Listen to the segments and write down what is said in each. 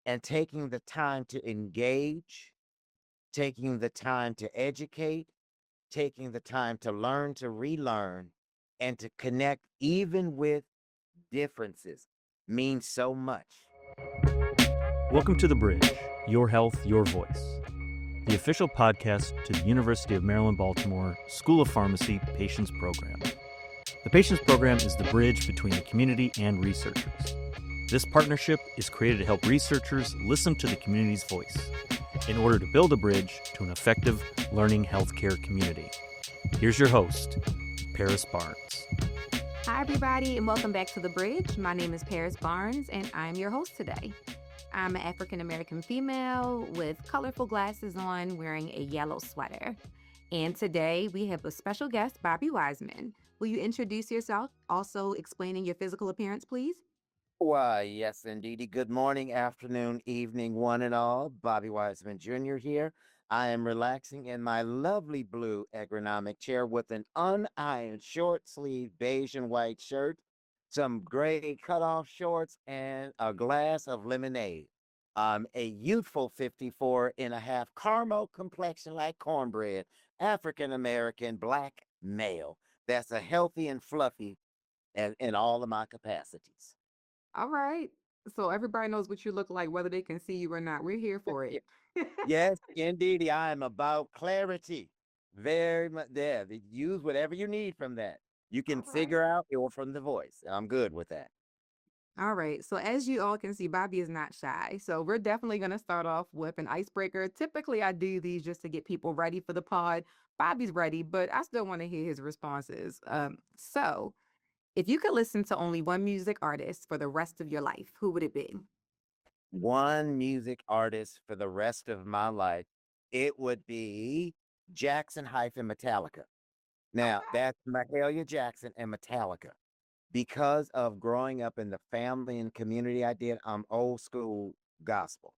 and taking the time to engage, taking the time to educate, taking the time to learn, to relearn, and to connect even with differences means so much. Welcome to The Bridge, Your Health, Your Voice, the official podcast to the University of Maryland, Baltimore School of Pharmacy Patients Program. The Patients Program is the bridge between the community and researchers. This partnership is created to help researchers listen to the community's voice in order to build a bridge to an effective learning healthcare community. Here's your host, Paris Barnes. Hi, everybody, and welcome back to The Bridge. My name is Paris Barnes, and I'm your host today. I'm an African-American female with colorful glasses on, wearing a yellow sweater. And today we have a special guest, Bobby Wiseman. Will you introduce yourself, also explaining your physical appearance, please? Why, yes, indeedy. Good morning, afternoon, evening, one and all. Bobby Wiseman Jr. here. I am relaxing in my lovely blue ergonomic chair with an unironed short sleeve beige and white shirt, some gray cutoff shorts, and a glass of lemonade. I'm a youthful 54 and a half, caramel complexion like cornbread, African American, black male. That's a healthy and fluffy in all of my capacities. All right. So everybody knows what you look like, whether they can see you or not. We're here for it. Yes, indeedy. I am about clarity. Very much there. Use whatever you need from that. You can All right. figure out or from the voice. I'm good with that. All right. So as you all can see, Bobby is not shy. So we're definitely going to start off with an icebreaker. Typically, I do these just to get people ready for the pod. Bobby's ready, but I still want to hear his responses. So if you could listen to only one music artist for the rest of your life, who would it be? One music artist for the rest of my life, it would be Jackson-Metallica. Now, Okay. that's Mahalia Jackson and Metallica. Because of growing up in the family and community I did, I'm old school gospel.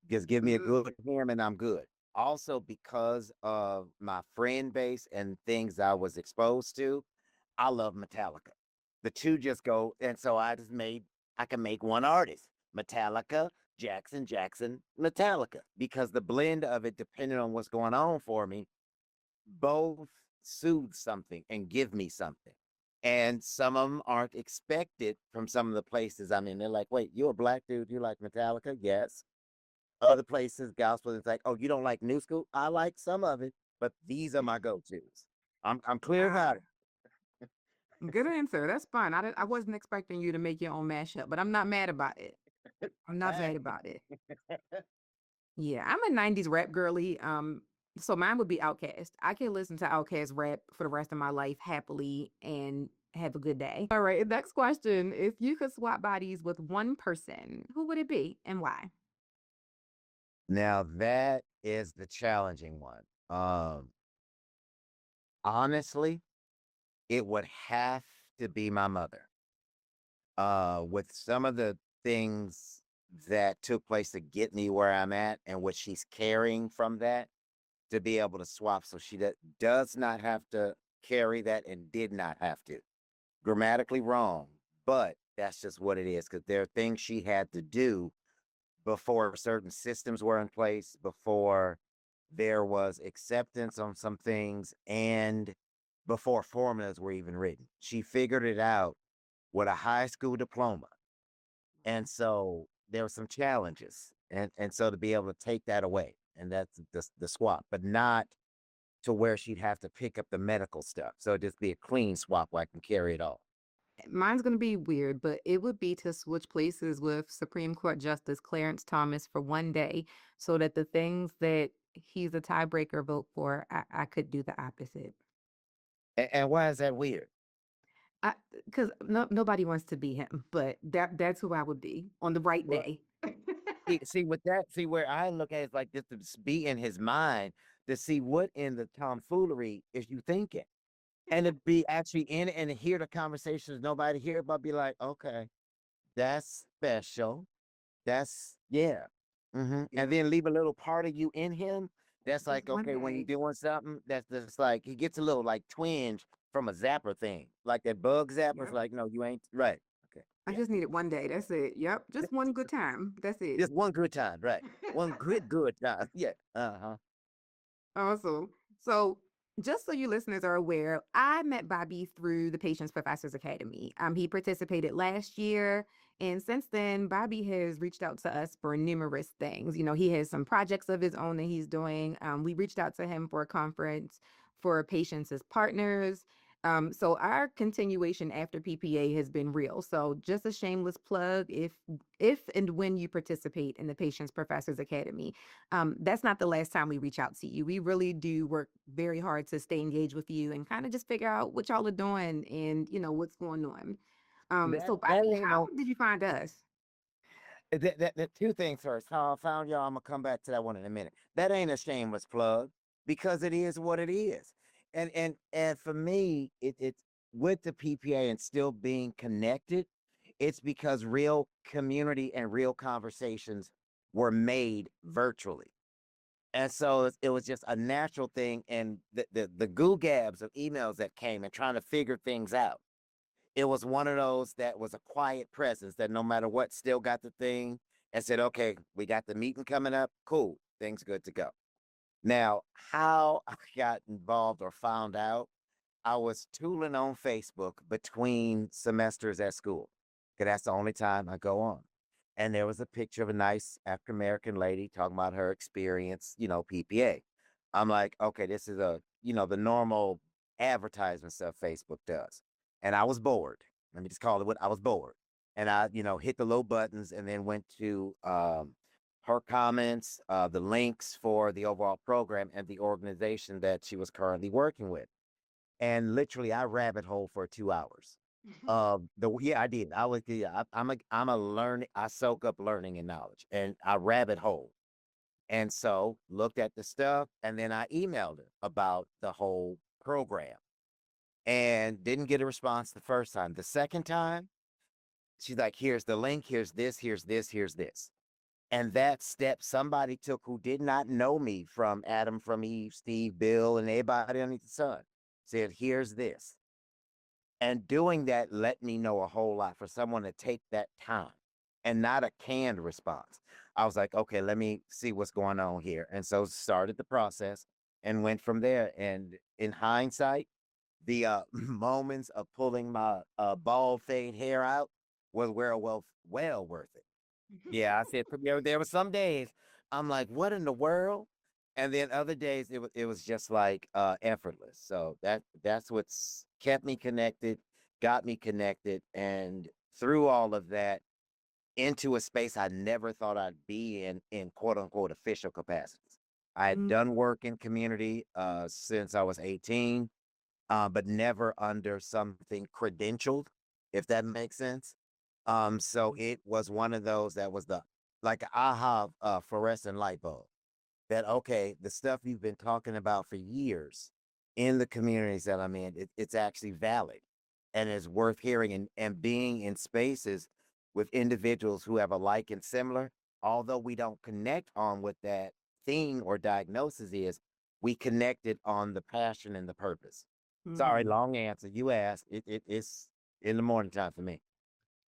Just give me a good hymn and I'm good. Also, because of my friend base and things I was exposed to, I love Metallica. The two just go, and so I can make one artist, Metallica, Jackson, Metallica, because the blend of it, depending on what's going on for me, both soothe something and give me something. And some of them aren't expected from some of the places I'm in. They're like, wait, you're a black dude, you like Metallica? Yes. Other places, gospel, it's like, oh, you don't like new school? I like some of it, but these are my go-tos. I'm clear Ah, about it. good answer. That's fine. I wasn't expecting you to make your own mashup, but I'm not mad about it. I'm not Hey. mad about it. Yeah, I'm a 90s rap girly. So mine would be Outkast. I can listen to Outkast rap for the rest of my life happily and have a good day. All right, next question. If you could swap bodies with one person, who would it be and why? Now that is the challenging one. Honestly, it would have to be my mother. With some of the things that took place to get me where I'm at and what she's carrying from that, to be able to swap so she does not have to carry that and did not have to. Grammatically wrong, but that's just what it is because there are things she had to do before certain systems were in place, before there was acceptance on some things, and before formulas were even written. She figured it out with a high school diploma. And so there were some challenges. And so to be able to take that away, and that's the swap, but not to where she'd have to pick up the medical stuff. So it'd just be a clean swap where I can carry it all. Mine's going to be weird, but it would be to switch places with Supreme Court Justice Clarence Thomas for one day so that the things that he's a tiebreaker vote for, I could do the opposite. And why is that weird? Because nobody wants to be him, but that's who I would be on the right Well, day. see with that, see where I look at it like just to be in his mind to see what in the tomfoolery is you thinking. And to be actually in it and hear the conversations nobody hear, but be like, okay, that's special. That's yeah. And Yeah, then leave a little part of you in him. That's just like, one okay, when you're day. doing something, that's just like he gets a little like twinge from a zapper thing. Like that bug zapper's Yep. like, no, you ain't right. Okay. I Yeah. just needed one day. That's it. Yep. Just one good time. That's it. Just one good time, right? One good time. Yeah. Uh-huh. Awesome. So, just so you listeners are aware, I met Bobby through the Patients Professors Academy. He participated last year, and since then, Bobby has reached out to us for numerous things. You know, he has some projects of his own that he's doing. We reached out to him for a conference for patients as partners. So our continuation after PPA has been real. So just a shameless plug, if and when you participate in the Patients Professors Academy, that's not the last time we reach out to you. We really do work very hard to stay engaged with you and kind of just figure out what y'all are doing and what's going on. So That Bobby, ain't how no did you find us? that two things first. How I found y'all, I'm gonna come back to that one in a minute. That ain't a shameless plug because it is what it is. And for me, it's with the PPA and still being connected, it's because real community and real conversations were made virtually. And so it was just a natural thing. And the goo gabs of emails that came and trying to figure things out, it was one of those that was a quiet presence that no matter what, still got the thing and said, okay, we got the meeting coming up. Cool. Things good to go. Now, how I got involved or found out, I was tooling on Facebook between semesters at school, because that's the only time I go on. And there was a picture of a nice African American lady talking about her experience, PPA. I'm like, okay, this is the normal advertisement stuff Facebook does. And I was bored. Let me just call it what I was bored. And I, hit the low buttons and then went to her comments, the links for the overall program and the organization that she was currently working with. And literally I rabbit hole for 2 hours. I did. I was yeah, I'm a learn I soak up learning and knowledge and I rabbit hole. And so looked at the stuff and then I emailed her about the whole program and didn't get a response the first time. The second time, she's like, here's the link, here's this, here's this, here's this. And that step somebody took who did not know me from Adam, from Eve, Steve, Bill, and everybody underneath the sun. Said, here's this. And doing that let me know a whole lot for someone to take that time and not a canned response. I was like, okay, let me see what's going on here. And so started the process and went from there. And in hindsight, the moments of pulling my bald fade hair out was well worth it. Yeah, I said there were some days I'm like, what in the world? And then other days it was just like effortless. So that's what's kept me connected, got me connected, and through all of that into a space I never thought I'd be in quote unquote official capacities. I had Mm, done work in community since I was 18, but never under something credentialed, if that makes sense. So it was one of those that was the like aha fluorescent light bulb that okay, the stuff you've been talking about for years in the communities that I'm in, it's actually valid and it's worth hearing and being in spaces with individuals who have a like and similar, although we don't connect on what that thing or diagnosis is, we connected on the passion and the purpose. Sorry, mhm. long answer. You asked. It's in the morning time for me.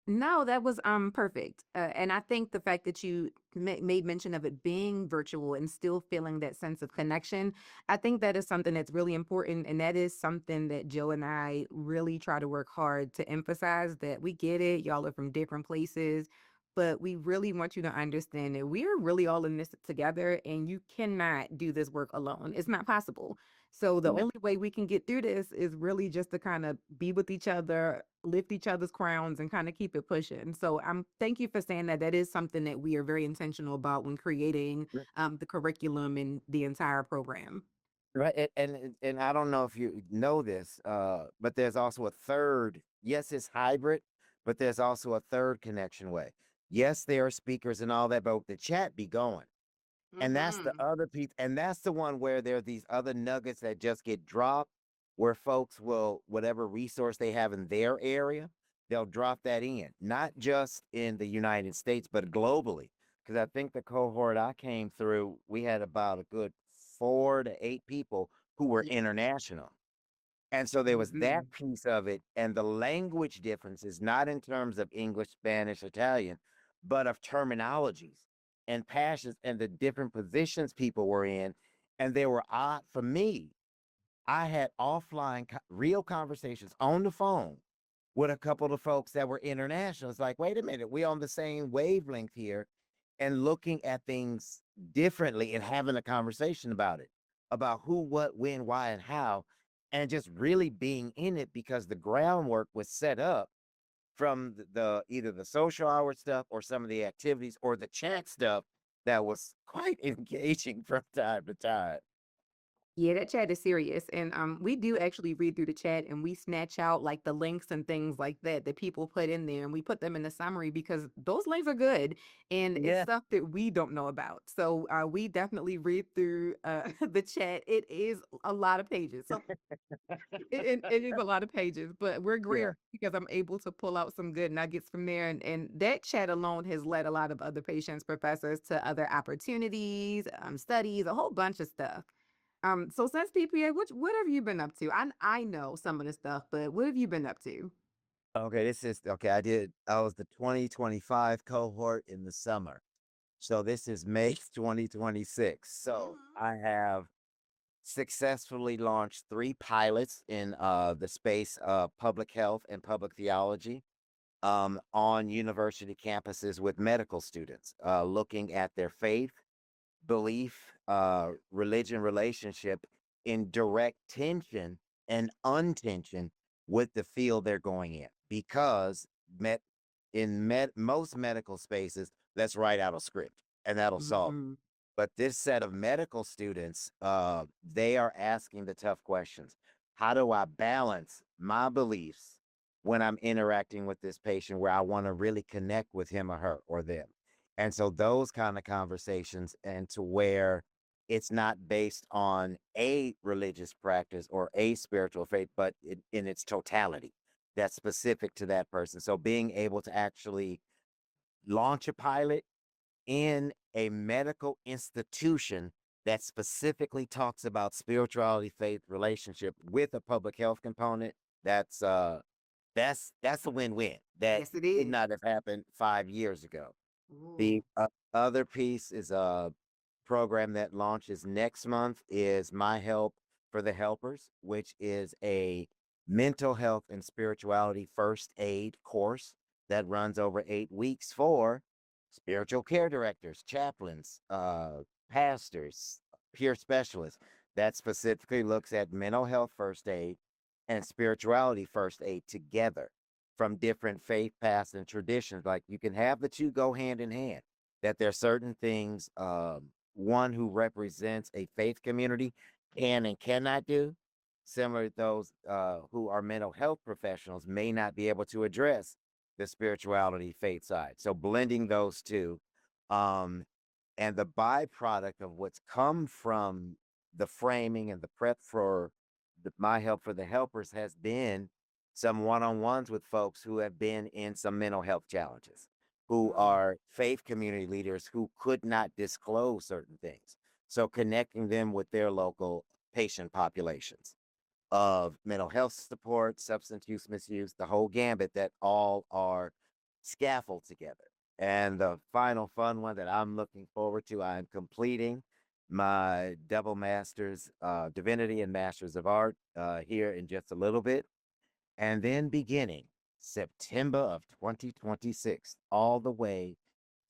No, that was perfect. And I think the fact that you made mention of it being virtual and still feeling that sense of connection, I think that is something that's really important. And that is something that Joe and I really try to work hard to emphasize that we get it. Y'all are from different places, but we really want you to understand that we're really all in this together and you cannot do this work alone. It's not possible. So the Yeah. only way we can get through this is really just to kind of be with each other, lift each other's crowns, and kind of keep it pushing. So thank you for saying that. That is something that we are very intentional about when creating the curriculum and the entire program. Right. And I don't know if you know this, but there's also a third. Yes, it's hybrid, but there's also a third connection way. Yes, there are speakers and all that, but the chat be going. And that's the Hmm. other piece, and that's the one where there are these other nuggets that just get dropped, where folks will, whatever resource they have in their area, they'll drop that in, not just in the United States, but globally. Because I think the cohort I came through, we had about a good 4 to 8 people who were Yeah. international. And so there was Mhm. that piece of it, and the language differences, not in terms of English, Spanish, Italian, but of terminologies and passions and the different positions people were in. And they were odd for me. I had offline, real conversations on the phone with a couple of folks that were international. It's like, wait a minute, we on the same wavelength here and looking at things differently and having a conversation about who, what, when, why, and how, and just really being in it because the groundwork was set up from the either the social hour stuff or some of the activities or the chat stuff that was quite engaging from time to time. Yeah, that chat is serious, and, we do actually read through the chat, and we snatch out, like, the links and things like that that people put in there, and we put them in the summary because those links are good, and it's Yeah. stuff that we don't know about. So, we definitely read through, the chat. It is a lot of pages. So it is a lot of pages, but we're Yeah. great because I'm able to pull out some good nuggets from there, and that chat alone has led a lot of other patients, professors to other opportunities, studies, a whole bunch of stuff. So since PPA, what have you been up to? I know some of the stuff, but what have you been up to? Okay, this is okay. I was the 2025 cohort in the summer. So this is May 2026. So Mhm. I have successfully launched three pilots in the space of public health and public theology on university campuses with medical students, looking at their faith, belief, religion relationship in direct tension and untension with the field they're going in. Because met most medical spaces, let's write out a script and that'll solve it. Mhm. But this set of medical students, they are asking the tough questions. How do I balance my beliefs when I'm interacting with this patient where I want to really connect with him or her or them? And so those kind of conversations, and to where it's not based on a religious practice or a spiritual faith, but in its totality that's specific to that person. So being able to actually launch a pilot in a medical institution that specifically talks about spirituality, faith, relationship with a public health component, that's uh that's a win-win. That Yes, it would is. not have happened 5 years ago. The Ooh. other piece is a program that launches next month is My Help for the Helpers, which is a mental health and spirituality first aid course that runs over 8 weeks for spiritual care directors, chaplains, pastors, peer specialists. That specifically looks at mental health first aid and spirituality first aid together from different faith paths and traditions. Like you can have the two go hand in hand. That there are certain things one who represents a faith community can and cannot do, similar to those who are mental health professionals may not be able to address the spirituality faith side. So blending those two, um, and the byproduct of what's come from the framing and the prep for my help for the helpers has been some one-on-ones with folks who have been in some mental health challenges, who Mm. are faith community leaders who could not disclose certain things. So connecting them with their local patient populations of mental health support, substance use, misuse, the whole gambit that all are scaffold together. And the final fun one that I'm looking forward to, I'm completing my double master's, divinity and masters of art here in just a little bit. And then beginning September of 2026, all the way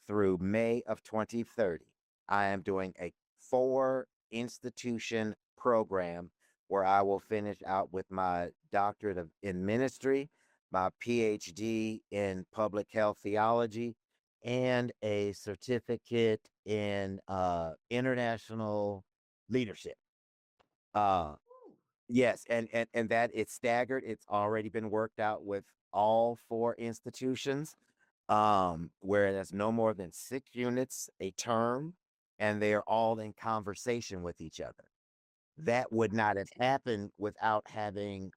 through May of 2030, I am doing a 4 institution program where I will finish out with my doctorate in ministry, my PhD in public health theology, and a certificate in international leadership. Uh, Yes, and that it's staggered. It's already been worked out with all 4 institutions, where there's no more than 6 units a term, and they are all in conversation with each other. That would not have happened without having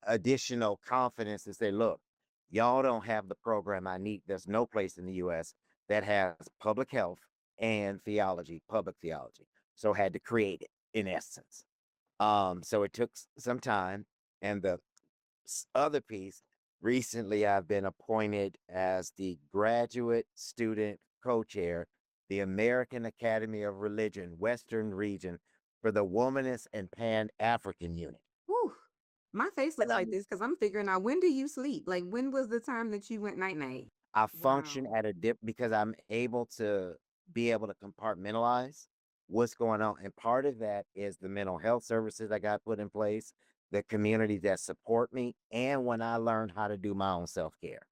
additional confidence to say, look, y'all don't have the program I need. There's no place in the US that has public health and theology, public theology. So had to create it in essence. So it took some time. And the other piece, recently I've been appointed as the graduate student co-chair, the American Academy of Religion, Western Region for the Womanist and Pan African Unit. Whew. My face And looks like this because I'm figuring out, when do you sleep? Like, when was the time that you went night night? I function Wow. at a dip because I'm able to be able to compartmentalize what's going on. And part of that is the mental health services I got put in place, the community that support me, and when I learned how to do my own self-care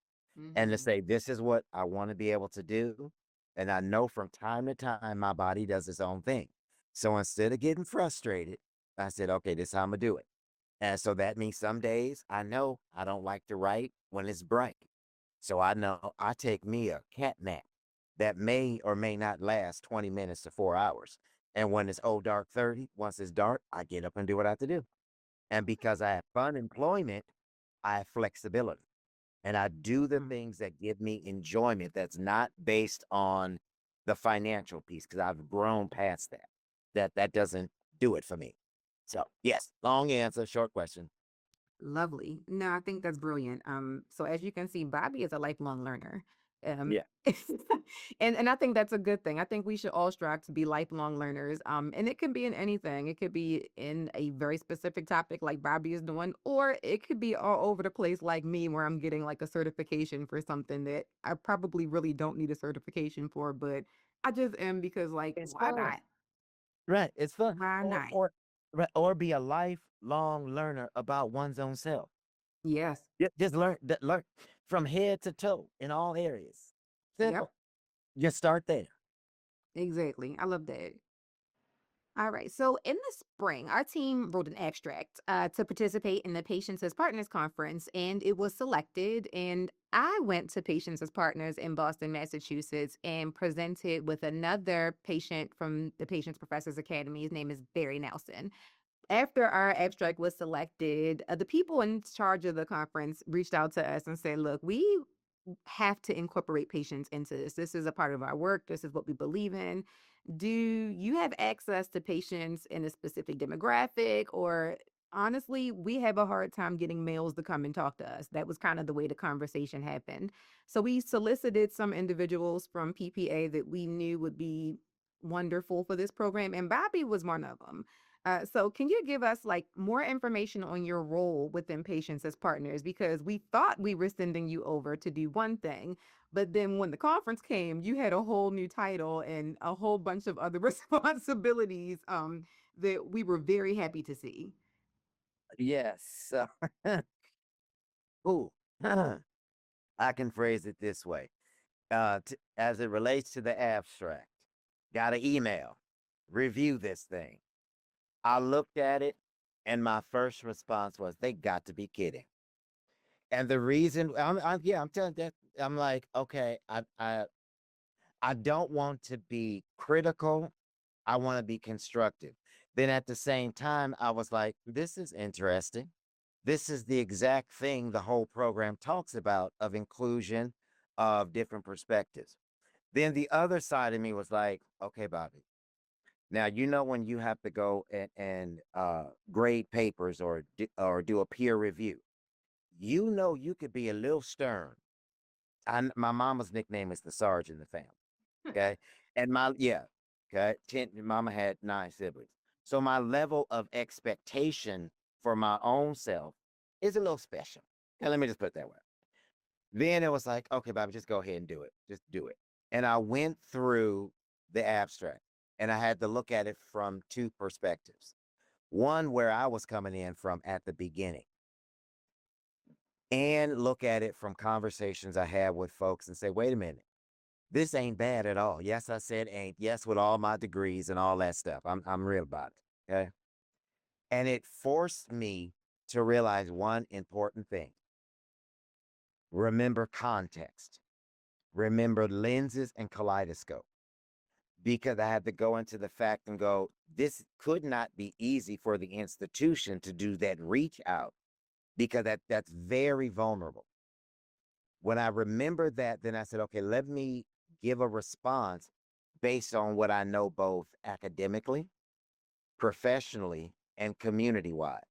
and to Hmm. say, this is what I want to be able to do. And I know from time to time, my body does its own thing. So instead of getting frustrated, I said, okay, this is how I'm going to do it. And so that means some days I know I don't like to write when it's bright. So I know I take me a cat nap that may or may not last 20 minutes to 4 hours. And when it's dark 30, once it's dark, I get up and do what I have to do. And because I have fun employment, I have flexibility. And I do the Mm. things that give me enjoyment that's not based on the financial piece because I've grown past that. That doesn't do it for me. So yes, long answer, short question. Lovely. No, I think that's brilliant. So as you can see, Bobby is a lifelong learner. Um, Yeah. and I think that's a good thing. I think we should all strive to be lifelong learners. And it can be in anything. It could be in a very specific topic like Bobby is doing, or it could be all over the place like me, where I'm getting like a certification for something that I probably really don't need a certification for, but I just am because, like, It's why fun. not? Right. It's fun. Why Or not? or right, or be a lifelong learner about one's own self. Yes. Just learn from head to toe in all areas. Yep. Simple. Just start there. Exactly. I love that. All right. So in the spring, our team wrote an abstract to participate in the Patients as Partners conference, and it was selected. And I went to Patients as Partners in Boston, Massachusetts, and presented with another patient from the Patients Professors Academy. His name is Barry Nelson. After our abstract was selected, the people in charge of the conference reached out to us and said, "Look, we have to incorporate patients into this. This is a part of our work. This is what we believe in. Do you have access to patients in a specific demographic? Or honestly, we have a hard time getting males to come and talk to us." That was kind of the way the conversation happened. So we solicited some individuals from PPA that we knew would be wonderful for this program, and Bobby was one of them. So can you give us like more information on your role within Patients as Partners? Because we thought we were sending you over to do one thing, but then when the conference came, you had a whole new title and a whole bunch of other responsibilities that we were very happy to see. Yes. Ooh. I can phrase it this way. As it relates to the abstract, got an email, review this thing. I looked at it, and my first response was, "They got to be kidding." And the reason, I'm telling that, I'm like, okay, I don't want to be critical. I want to be constructive. Then at the same time, I was like, this is interesting. This is the exact thing the whole program talks about of inclusion of different perspectives. Then the other side of me was like, okay, Bobby. Now you know when you have to go and grade papers or do a peer review, you know you could be a little stern. My mama's nickname is the Sarge in the family. Okay, and okay. Mama had 9 siblings, so my level of expectation for my own self is a little special. Okay, let me just put it that way. Then it was like, okay, Bobby, just go ahead and do it. Just do it. And I went through the abstract and I had to look at it from two perspectives. One, where I was coming in from at the beginning, and look at it from conversations I had with folks and say, wait a minute, this ain't bad at all. Yes, I said ain't. Yes, with all my degrees and all that stuff. I'm real about it. Okay. And it forced me to realize one important thing. Remember context. Remember lenses and kaleidoscope. Because I had to go into the fact and go, this could not be easy for the institution to do that reach out because that's very vulnerable. When I remembered that, then I said, okay, let me give a response based on what I know both academically, professionally, and community wide.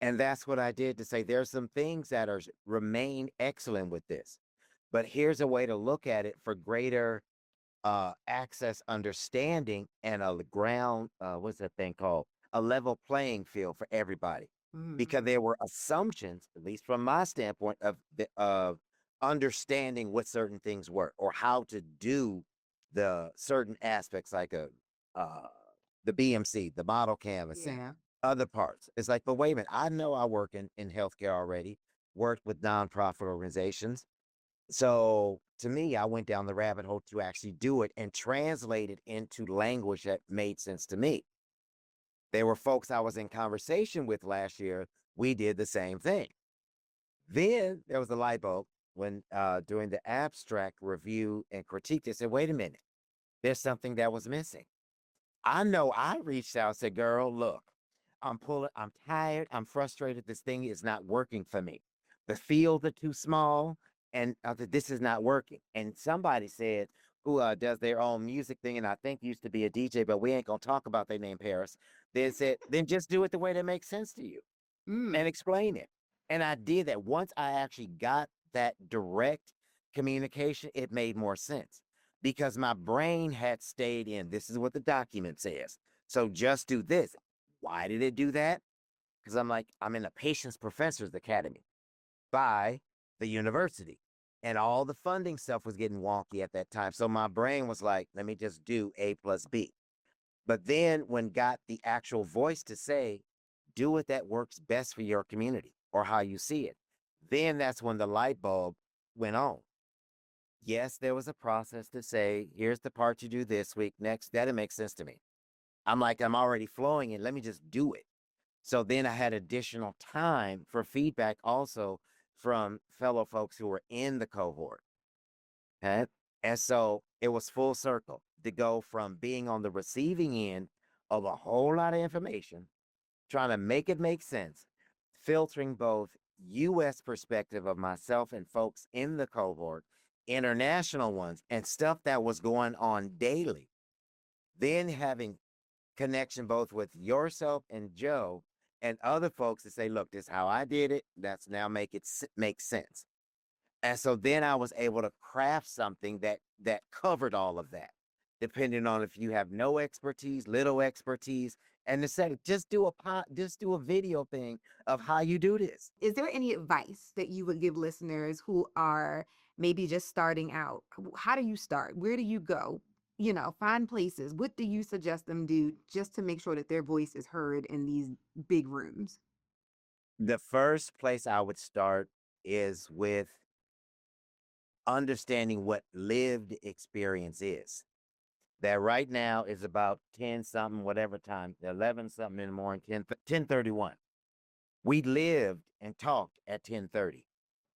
And that's what I did to say there's some things that are remain excellent with this. But here's a way to look at it for greater access, understanding, and a ground, what's that thing called? A level playing field for everybody. Mm. Because there were assumptions, at least from my standpoint, of understanding what certain things were or how to do the certain aspects, like uh, the BMC, the model canvas, and Yeah. other parts. It's like, but wait a minute, I know I work in healthcare already, worked with nonprofit organizations, so to me, I went down the rabbit hole to actually do it and translate it into language that made sense to me. There were folks I was in conversation with last year. We did the same thing. Then there was a light bulb when doing the abstract review and critique. They said, wait a minute, there's something that was missing. I know I reached out and said, girl, look, I'm tired, I'm frustrated. This thing is not working for me. The fields are too small, and this is not working. And somebody said, who does their own music thing, and I think used to be a DJ, but we ain't gonna talk about their name, Paris. They said, then just do it the way that makes sense to you Mm. and explain it. And I did that. Once I actually got that direct communication, it made more sense because my brain had stayed in this is what the document says. So just do this. Why did it do that? Because I'm like, I'm in a patient's professor's academy by the university. And all the funding stuff was getting wonky at that time. So my brain was like, let me just do A plus B. But then when got the actual voice to say, do it that works best for your community or how you see it, then that's when the light bulb went on. Yes, there was a process to say, here's the part you do this week. Next, that'll make sense to me. I'm like, I'm already flowing and let me just do it. So then I had additional time for feedback also from fellow folks who were in the cohort. Okay. And so it was full circle to go from being on the receiving end of a whole lot of information, trying to make it make sense, filtering both US perspective of myself and folks in the cohort, international ones, and stuff that was going on daily. Then having connection both with yourself and Joe and other folks to say, look, this is how I did it. That's now make sense. And so then I was able to craft something that covered all of that, depending on if you have no expertise, little expertise, and to say just do a video thing of how you do this. Is there any advice that you would give listeners who are maybe just starting out? How do you start? Where do you go? Find places. What do you suggest them do just to make sure that their voice is heard in these big rooms? The first place I would start is with understanding what lived experience is. That right now is about 10 something, whatever time, 11 something in the morning, 10:31. We lived and talked at 10:30.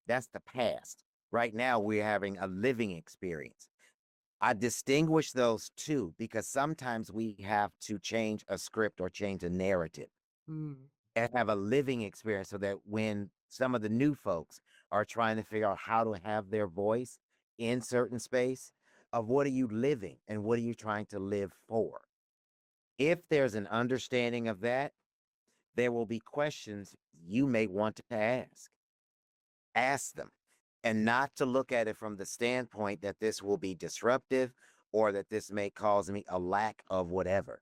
That's the past. Right now, we're having a living experience. I distinguish those two because sometimes we have to change a script or change a narrative Mm. and have a living experience so that when some of the new folks are trying to figure out how to have their voice in certain space of what are you living and what are you trying to live for. If there's an understanding of that, there will be questions you may want to ask them, and not to look at it from the standpoint that this will be disruptive or that this may cause me a lack of whatever,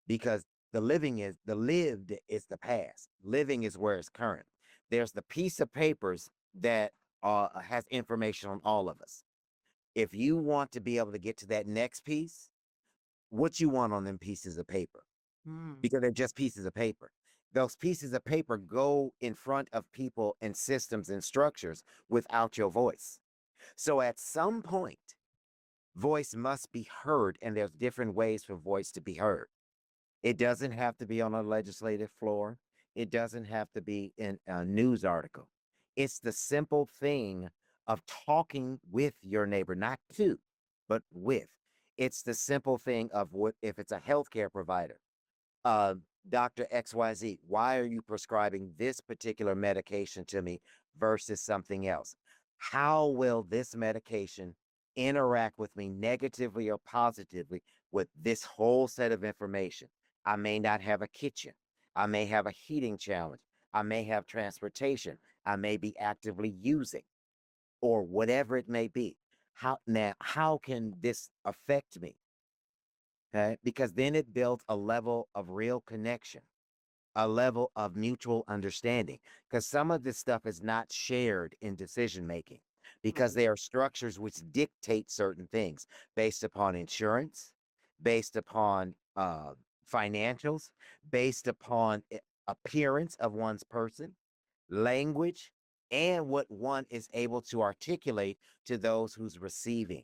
because the lived is the past. Living is where it's current. There's the piece of papers that has information on all of us. If you want to be able to get to that next piece, what you want on them pieces of paper, Mm. because they're just pieces of paper. Those pieces of paper go in front of people and systems and structures without your voice. So at some point, voice must be heard, and there's different ways for voice to be heard. It doesn't have to be on a legislative floor. It doesn't have to be in a news article. It's the simple thing of talking with your neighbor, not to, but with. It's the simple thing of what if it's a healthcare provider, uh, Dr. XYZ, why are you prescribing this particular medication to me versus something else? How will this medication interact with me negatively or positively with this whole set of information? I may not have a kitchen. I may have a heating challenge. I may have transportation. I may be actively using or whatever it may be. How can this affect me? Okay. Because then it builds a level of real connection, a level of mutual understanding. Because some of this stuff is not shared in decision making because Right. they are structures which dictate certain things based upon insurance, based upon financials, based upon appearance of one's person, language, and what one is able to articulate to those who's receiving.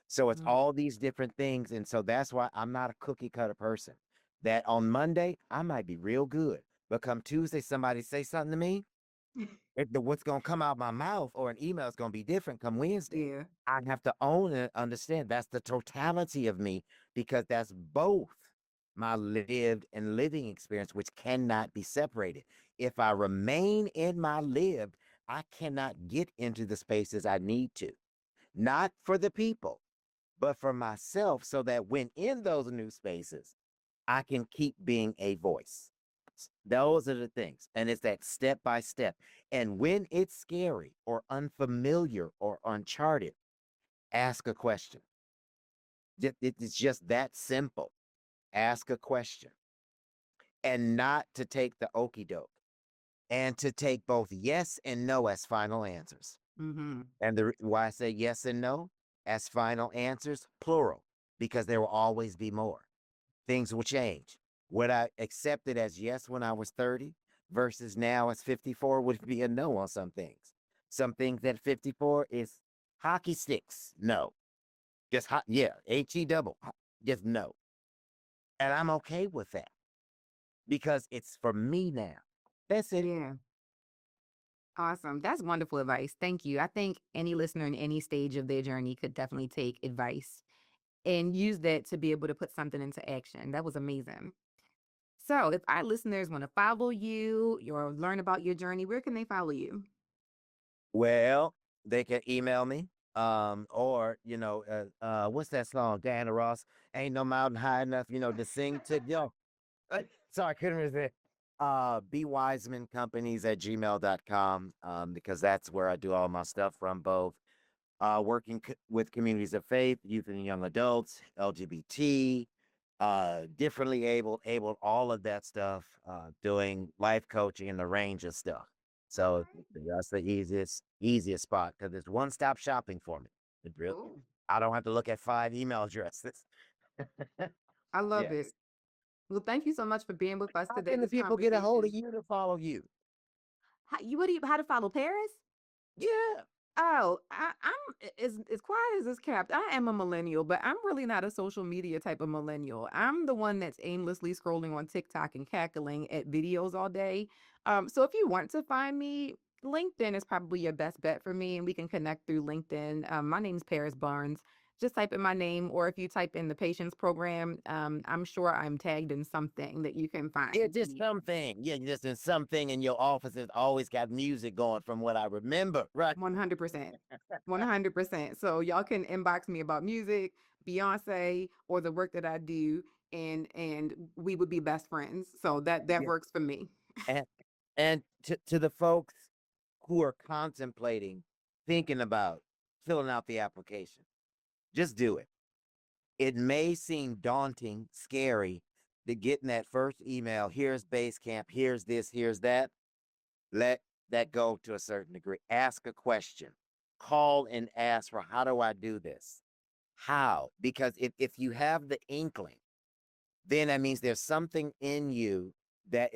So it's Mm. all these different things. And so that's why I'm not a cookie cutter person. That on Monday, I might be real good. But come Tuesday, somebody say something to me, what's going to come out my mouth or an email is going to be different come Wednesday. Yeah. I have to own and understand that's the totality of me because that's both my lived and living experience, which cannot be separated. If I remain in my lived, I cannot get into the spaces I need to, not for the people, but for myself, so that when in those new spaces, I can keep being a voice. Those are the things. And it's that step by step. And when it's scary or unfamiliar or uncharted, ask a question. It's just that simple. Ask a question and not to take the okey doke and to take both yes and no as final answers. Mm-hmm. And why I say yes and no as final answers, plural, because there will always be more. Things will change. What I accepted as yes when I was 30 versus now as 54 would be a no on some things. Some things at 54 is hockey sticks. No. Just yeah, HE double. Just no. And I'm okay with that because it's for me now. That's it. Yeah. Awesome. That's wonderful advice. Thank you. I think any listener in any stage of their journey could definitely take advice and use that to be able to put something into action. That was amazing. So, if our listeners want to follow you or learn about your journey, where can they follow you? Well, they can email me. Or what's that song? Diana Ross. Ain't no mountain high enough, to sing to yo. Sorry, I couldn't resist. Be Wiseman Companies at gmail.com, because that's where I do all my stuff from, both working with communities of faith, youth and young adults, LGBT, differently able, all of that stuff, doing life coaching and the range of stuff. So Okay. that's the easiest spot because it's one stop shopping for me. It really, Cool. I don't have to look at 5 email addresses. I love Yeah. it. Well, thank you so much for being with us How today. can the This people get a hold of conversation. you to follow you? How to follow Paris? Yeah. Oh, I'm as quiet as it's kept. I am a millennial, but I'm really not a social media type of millennial. I'm the one that's aimlessly scrolling on TikTok and cackling at videos all day. So if you want to find me, LinkedIn is probably your best bet for me, and we can connect through LinkedIn. My name's Paris Barnes. Just type in my name, or if you type in the patients program, I'm sure I'm tagged in something that you can Yeah, find just me. something. Yeah, just in something in your office has always got music going from what I remember. Right. 100%. 100%. So y'all can inbox me about music, Beyonce, or the work that I do, and we would be best friends. So that Yeah. works for me. And to the folks who are contemplating, thinking about filling out the application, just do it. It may seem daunting, scary to get in that first email. Here's base camp. Here's this. Here's that. Let that go to a certain degree. Ask a question. Call and ask for how do I do this? How? Because if you have the inkling, then that means there's something in you that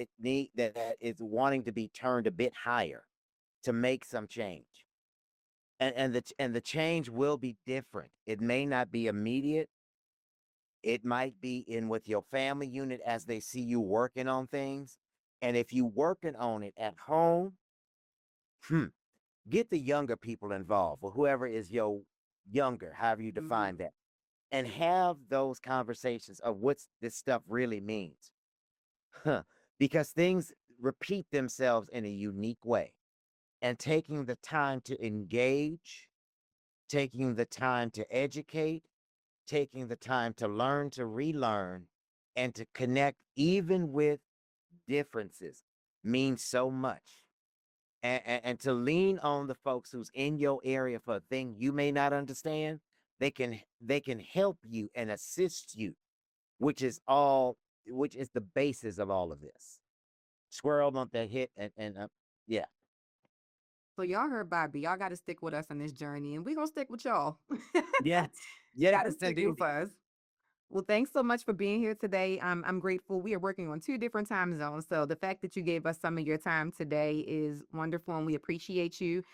is wanting to be turned a bit higher to make some change. And the change will be different. It may not be immediate. It might be in with your family unit as they see you working on things. And if you working on it at home, hmm, get the younger people involved or whoever is your younger, however you define Mhm. that, and have those conversations of what this stuff really means. Huh. Because things repeat themselves in a unique way. And taking the time to engage, taking the time to educate, taking the time to learn, to relearn, and to connect even with differences mean so much. And to lean on the folks who's in your area for a thing you may not understand, they can help you and assist you, which is all which is the basis of all of this. Squirrel on that hit and yeah. So y'all heard Bobby. Y'all got to stick with us on this journey, and we're gonna stick with y'all. Yes. Got to Yes, stick indeed. with us. Well, thanks so much for being here today. I'm grateful. We are working on two different time zones. So the fact that you gave us some of your time today is wonderful and we appreciate you.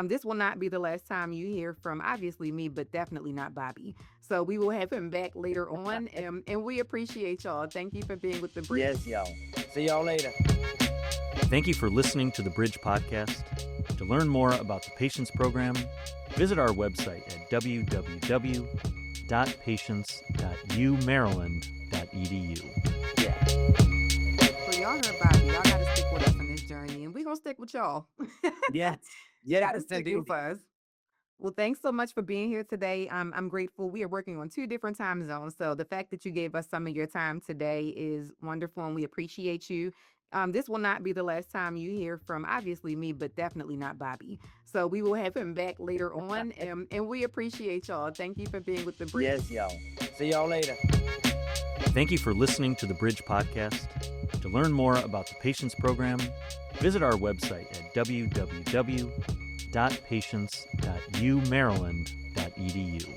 This will not be the last time you hear from obviously me, but definitely not Bobby. So we will have him back later on. And we appreciate y'all. Thank you for being with the Bridge. Yes, y'all. See y'all later. Thank you for listening to the Bridge Podcast. To learn more about the Patience Program, visit our website at www.patience.umaryland.edu. Yeah. So y'all heard Bobby. Y'all got to stick with us on this journey, and we're gonna stick with y'all. Yes. Got to Yes, stick indeed. with us. Well, thanks so much for being here today. I'm grateful. We are working on two different time zones. So the fact that you gave us some of your time today is wonderful and we appreciate you. This will not be the last time you hear from obviously me, but definitely not Bobby. So we will have him back later on. And we appreciate y'all. Thank you for being with the Bridge. Yes, y'all. See y'all later. Thank you for listening to the Bridge Podcast. To learn more about the Patience Program, visit our website at www.patience.umaryland.edu.